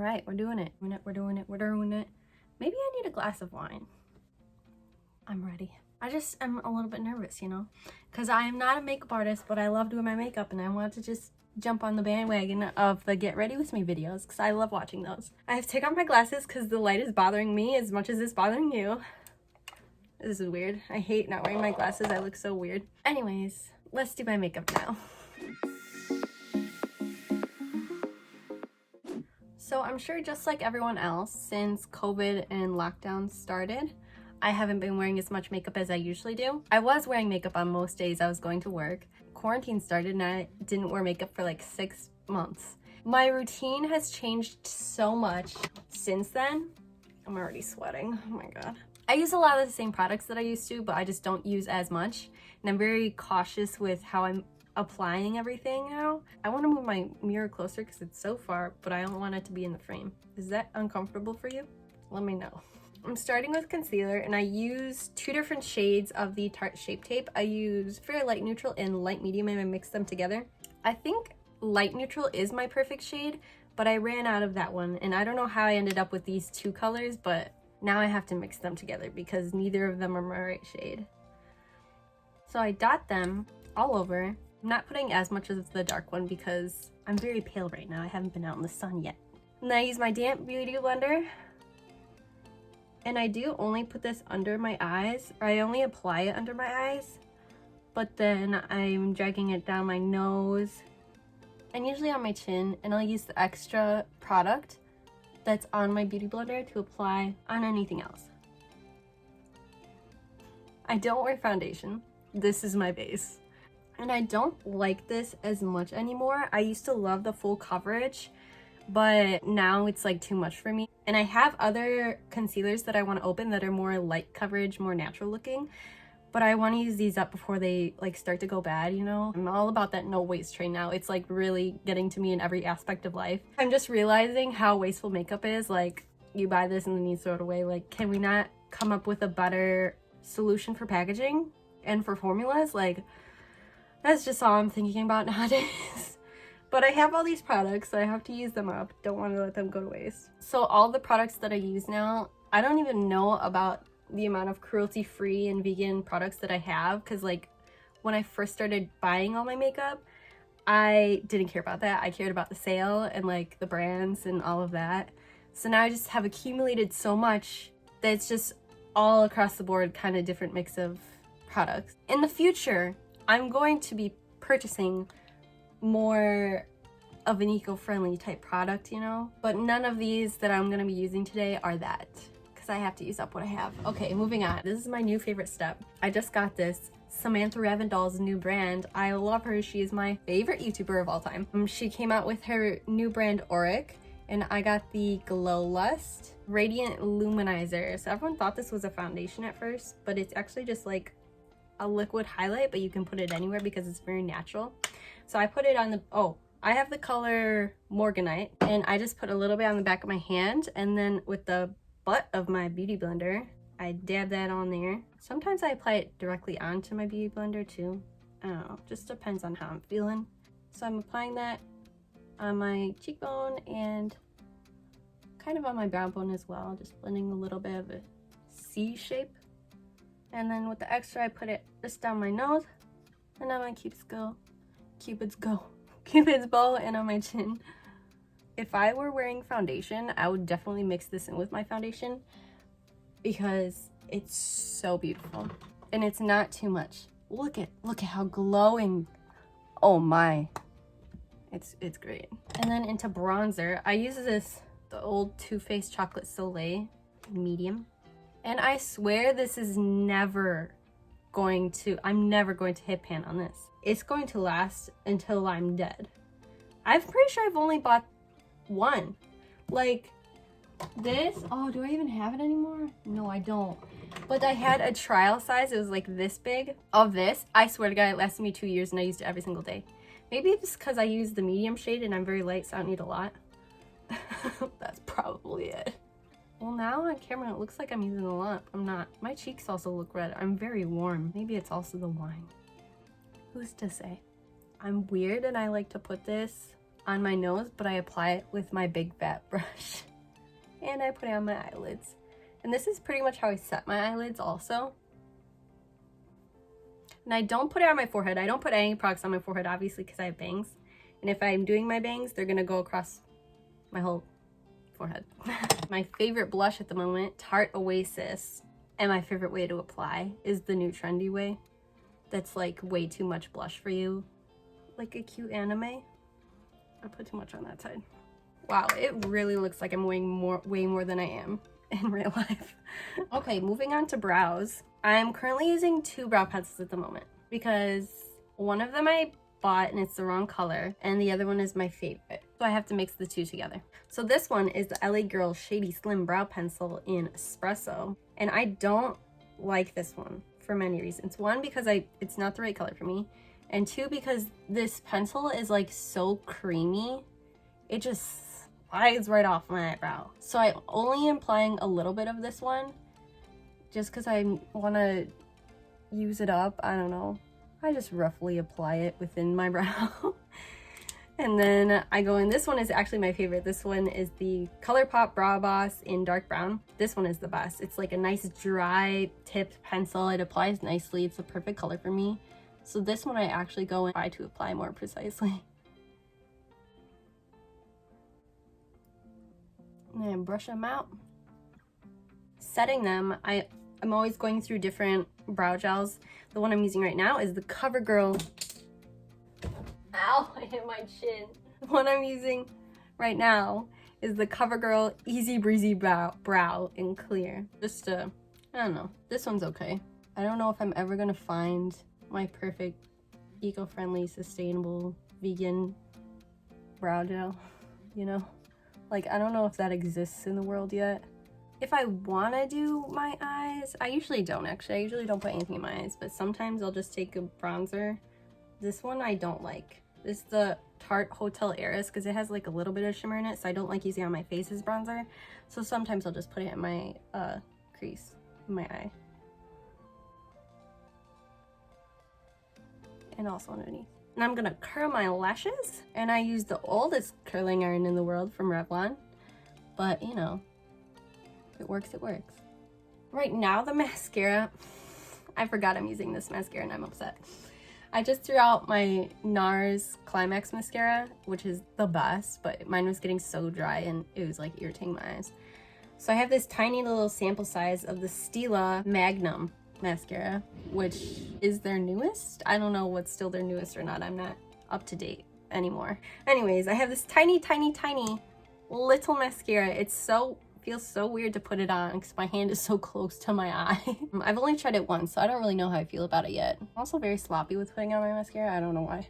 right, we're doing it. We're doing it. Maybe I need a glass of wine. I'm ready. I just am a little bit nervous, you know, because I am not a makeup artist, but I love doing my makeup and I want to just jump on the bandwagon of the get ready with me videos because I love watching those. I have to take off my glasses because the light is bothering me as much as it's bothering you. This is weird. I hate not wearing my glasses. I look so weird. Anyways, let's do my makeup now. So I'm sure just like everyone else, since COVID and lockdown started, I haven't been wearing as much makeup as I usually do. I was wearing makeup on most days I was going to work. Quarantine started and I didn't wear makeup for like 6 months. My routine has changed so much since then. I'm already sweating, oh my god. I use a lot of the same products that I used to, but I just don't use as much. And I'm very cautious with how I'm applying everything now. I want to move my mirror closer because it's so far, but I don't want it to be in the frame. Is that uncomfortable for you? Let me know. I'm starting with concealer and I use 2 different shades of the Tarte Shape Tape. I use very light neutral and light medium and I mix them together. I think light neutral is my perfect shade, but I ran out of that one and I don't know how I ended up with these 2 colors, but now I have to mix them together because neither of them are my right shade. So I dot them all over. I'm not putting as much as the dark one because I'm very pale right now. I haven't been out in the sun yet. And then I use my damp beauty blender. And I do only put this under my eyes, or I only apply it under my eyes. But then I'm dragging it down my nose and usually on my chin. And I'll use the extra product that's on my beauty blender to apply on anything else. I don't wear foundation. This is my base. And I don't like this as much anymore. I used to love the full coverage, but now it's like too much for me. And I have other concealers that I want to open that are more light coverage, more natural looking, but I want to use these up before they like start to go bad, you know? I'm all about that no waste train now. It's like really getting to me in every aspect of life. I'm just realizing how wasteful makeup is. Like, you buy this and then you throw it away. Like, can we not come up with a better solution for packaging and for formulas? Like, that's just all I'm thinking about nowadays. But I have all these products, so I have to use them up. Don't want to let them go to waste. So all the products that I use now, I don't even know about the amount of cruelty-free and vegan products that I have, because like when I first started buying all my makeup, I didn't care about that. I cared about the sale and like the brands and all of that. So now I just have accumulated so much that it's just all across the board kind of different mix of products. In the future, I'm going to be purchasing more of an eco-friendly type product, you know? But none of these that I'm gonna be using today are that, because I have to use up what I have. Okay, moving on. This is my new favorite step. I just got this. Samantha Ravindall's new brand. I love her. She is my favorite YouTuber of all time. She came out with her new brand Auric, and I got the Glow Lust Radiant Luminizer. So everyone thought this was a foundation at first, but it's actually just like a liquid highlight, but you can put it anywhere because it's very natural. So I put it on the, I have the color Morganite, and I just put a little bit on the back of my hand, and then with the butt of my beauty blender, I dab that on there. Sometimes I apply it directly onto my beauty blender too. I don't know, just depends on how I'm feeling. So I'm applying that on my cheekbone and kind of on my brow bone as well, just blending a little bit of a C shape. And then with the extra, I put it just down my nose and on my Cupid's bow and on my chin. If I were wearing foundation, I would definitely mix this in with my foundation because it's so beautiful and it's not too much. Look at how glowing. Oh my, it's great. And then into bronzer, I use the old Too Faced Chocolate Soleil medium. And I swear this is I'm never going to hit pan on this. It's going to last until I'm dead. I'm pretty sure I've only bought one. Like this, do I even have it anymore? No, I don't. But I had a trial size, it was like this big of this. I swear to God, it lasted me 2 years and I used it every single day. Maybe it's because I use the medium shade and I'm very light, so I don't need a lot. That's probably it. Well, now on camera it looks like I'm using a lot. I'm not. My cheeks also look red. I'm very warm. Maybe it's also the wine. Who's to say? I'm weird and I like to put this on my nose, but I apply it with my big fat brush. And I put it on my eyelids. And this is pretty much how I set my eyelids also. And I don't put it on my forehead. I don't put any products on my forehead, obviously, because I have bangs. And if I'm doing my bangs, they're gonna go across my whole forehead. My favorite blush at the moment, Tarte Oasis. And my favorite way to apply is the new trendy way. That's like way too much blush for you. Like a cute anime. I put too much on that side. Wow, it really looks like I'm weighing way more than I am in real life. Okay, moving on to brows. I'm currently using 2 brow pencils at the moment because one of them I bought and it's the wrong color, and the other one is my favorite. So I have to mix the 2 together. So this one is the LA Girl Shady Slim Brow Pencil in Espresso. And I don't like this one for many reasons. One, because it's not the right color for me. And 2, because this pencil is like so creamy. It just slides right off my eyebrow. So I only am applying a little bit of this one just because I want to use it up. I don't know. I just roughly apply it within my brow. And then I go in, this one is actually my favorite. This one is the ColourPop Brow Boss in dark brown. This one is the best. It's like a nice dry tipped pencil. It applies nicely. It's the perfect color for me. So this one I actually go and try to apply more precisely. And then brush them out. Setting them, I'm always going through different brow gels. The one I'm using right now is the CoverGirl. Ow, I hit my chin. The one I'm using right now is the CoverGirl Easy Breezy Brow in clear. Just I don't know. This one's okay. I don't know if I'm ever gonna find my perfect eco-friendly, sustainable, vegan brow gel, you know? Like, I don't know if that exists in the world yet. If I want to do my eyes, I usually don't actually. I usually don't put anything in my eyes, but sometimes I'll just take a bronzer. This one I don't like. This is the Tarte Hotel Heiress because it has like a little bit of shimmer in it, so I don't like using it on my face as bronzer. So sometimes I'll just put it in my crease, in my eye. And also underneath. And I'm gonna curl my lashes, and I use the oldest curling iron in the world from Revlon, but you know, if it works, it works. Right now, the mascara, I forgot I'm using this mascara and I'm upset. I just threw out my NARS Climax mascara, which is the best, but mine was getting so dry and it was like irritating my eyes. So I have this tiny little sample size of the Stila Magnum mascara, which is their newest. I don't know what's still their newest or not. I'm not up to date anymore. Anyways, I have this tiny little mascara. Feels so weird to put it on because my hand is so close to my eye. I've only tried it once, so I don't really know how I feel about it yet. I'm also very sloppy with putting on my mascara. I don't know why.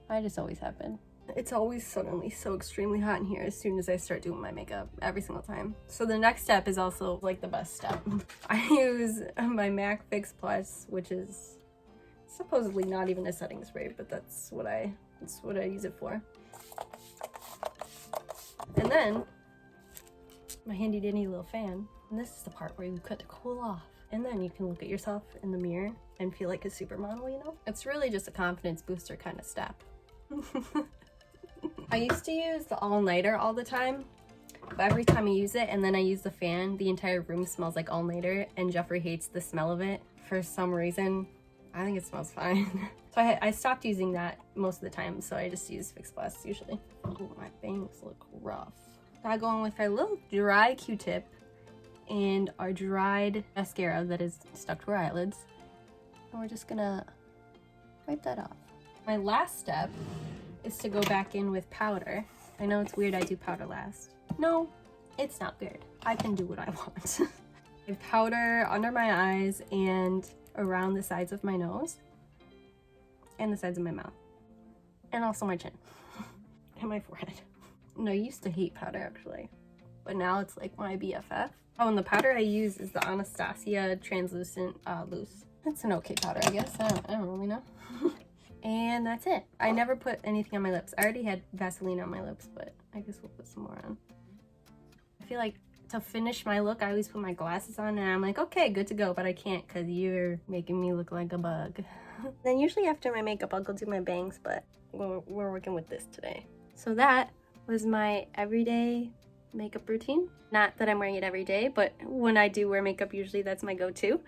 I just always have been. It's always suddenly so extremely hot in here as soon as I start doing my makeup, every single time. So the next step is also like the best step. I use my MAC Fix Plus, which is supposedly not even a setting spray, but that's what I use it for. And then my handy dandy little fan. And this is the part where you cut to cool off. And then you can look at yourself in the mirror and feel like a supermodel, you know? It's really just a confidence booster kind of step. I used to use the all-nighter all the time, but every time I use it and then I use the fan, the entire room smells like all-nighter, and Jeffrey hates the smell of it for some reason. I think it smells fine. So I stopped using that most of the time, so I just use Fix Plus usually. Oh, my bangs look rough. So I go in with our little dry Q-tip and our dried mascara that is stuck to our eyelids, and we're just gonna wipe that off. My last step is to go back in with powder. I know it's weird I do powder last. No, it's not weird. I can do what I want. I have powder under my eyes and around the sides of my nose and the sides of my mouth, and also my chin and my forehead. No, I used to hate powder actually, but now it's like my BFF. Oh, and the powder I use is the Anastasia Translucent Loose. It's an okay powder, I guess. I don't really know. And that's it. I never put anything on my lips. I already had Vaseline on my lips, but I guess we'll put some more on. I feel like to finish my look, I always put my glasses on and I'm like, okay, good to go, but I can't because you're making me look like a bug. Then usually after my makeup, I'll go do my bangs, but we're working with this today. So that was my everyday makeup routine. Not that I'm wearing it every day, but when I do wear makeup, usually that's my go-to.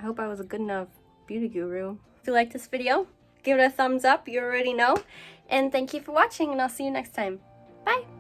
I hope I was a good enough beauty guru. If you liked this video, give it a thumbs up, you already know. And thank you for watching, and I'll see you next time. Bye!